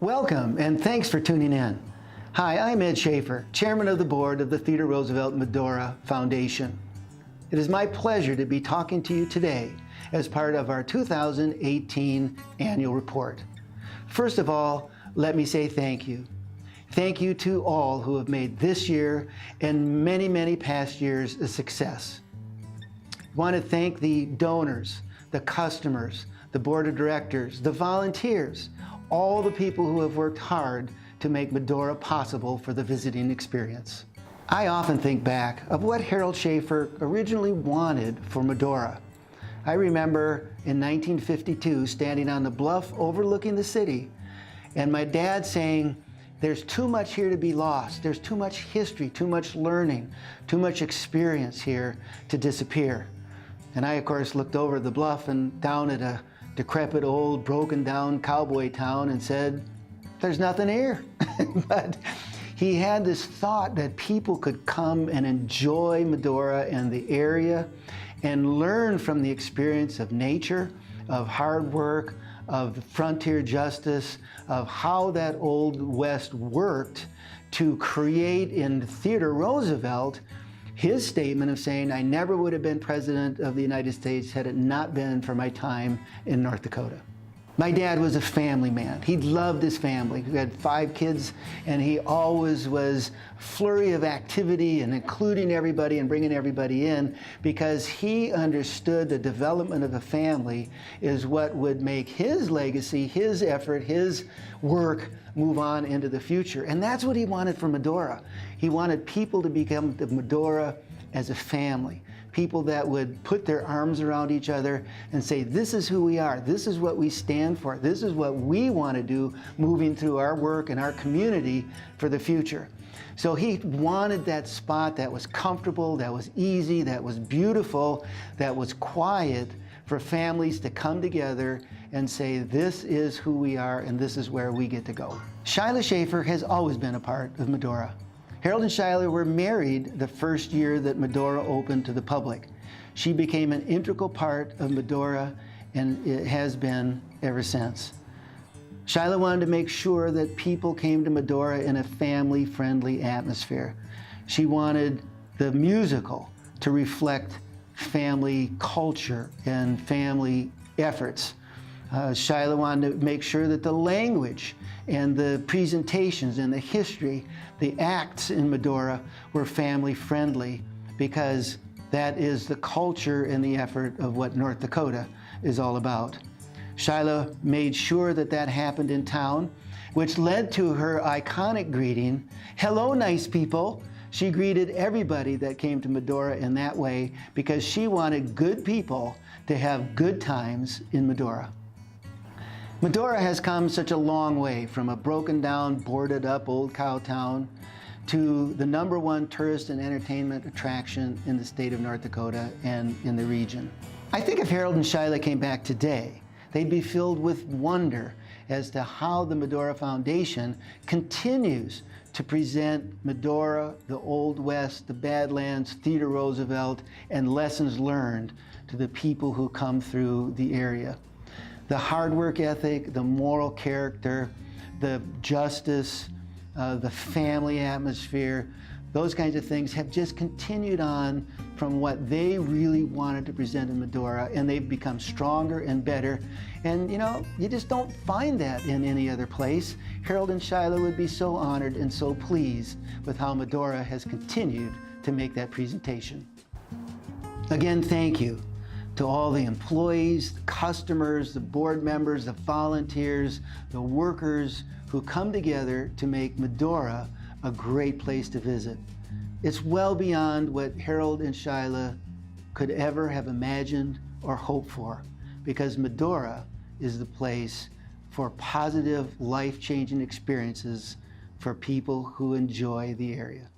Welcome, and thanks for tuning in. Hi, I'm Ed Schafer, Chairman of the Board of the Theodore Roosevelt Medora Foundation. It is my pleasure to be talking to you today as part of our 2018 annual report. First of all, let me say thank you. Thank you to all who have made this year and many, many past years a success. I want to thank the donors, the customers, the board of directors, the volunteers, all the people who have worked hard to make Medora possible for the visiting experience. I often think back of what Harold Schafer originally wanted for Medora. I remember in 1952 standing on the bluff overlooking the city and my dad saying, "There's too much here to be lost. There's too much history, too much learning, too much experience here to disappear." And I, of course, looked over the bluff and down at a decrepit old broken down cowboy town and said, "There's nothing here." But he had this thought that people could come and enjoy Medora and the area and learn from the experience of nature, of hard work, of frontier justice, of how that old West worked to create in Theodore Roosevelt his statement of saying, "I never would have been president of the United States had it not been for my time in North Dakota." My dad was a family man. He loved his family. He had 5 kids, and he always was a flurry of activity and including everybody and bringing everybody in because he understood the development of a family is what would make his legacy, his effort, his work move on into the future. And that's what he wanted for Medora. He wanted people to become the Medora as a family. People that would put their arms around each other and say, "This is who we are. This is what we stand for. This is what we want to do moving through our work and our community for the future." So he wanted that spot that was comfortable, that was easy, that was beautiful, that was quiet for families to come together and say, "This is who we are and this is where we get to go." Shyla Schafer has always been a part of Medora. Harold and Shyla were married the first year that Medora opened to the public. She became an integral part of Medora, and it has been ever since. Shyla wanted to make sure that people came to Medora in a family-friendly atmosphere. She wanted the musical to reflect family culture and family efforts. Shyla wanted to make sure that the language and the presentations and the history, the acts in Medora were family friendly because that is the culture and the effort of what North Dakota is all about. Shyla made sure that that happened in town, which led to her iconic greeting, "Hello, nice people." She greeted everybody that came to Medora in that way because she wanted good people to have good times in Medora. Medora has come such a long way from a broken down, boarded up old cow town to the #1 tourist and entertainment attraction in the state of North Dakota and in the region. I think if Harold and Shyla came back today, they'd be filled with wonder as to how the Medora Foundation continues to present Medora, the Old West, the Badlands, Theodore Roosevelt, and lessons learned to the people who come through the area. The hard work ethic, the moral character, the justice, the family atmosphere, those kinds of things have just continued on from what they really wanted to present in Medora, and they've become stronger and better. And you know, you just don't find that in any other place. Harold and Shyla would be so honored and so pleased with how Medora has continued to make that presentation. Again, thank you to all the employees, the customers, the board members, the volunteers, the workers who come together to make Medora a great place to visit. It's well beyond what Harold and Shyla could ever have imagined or hoped for, because Medora is the place for positive, life-changing experiences for people who enjoy the area.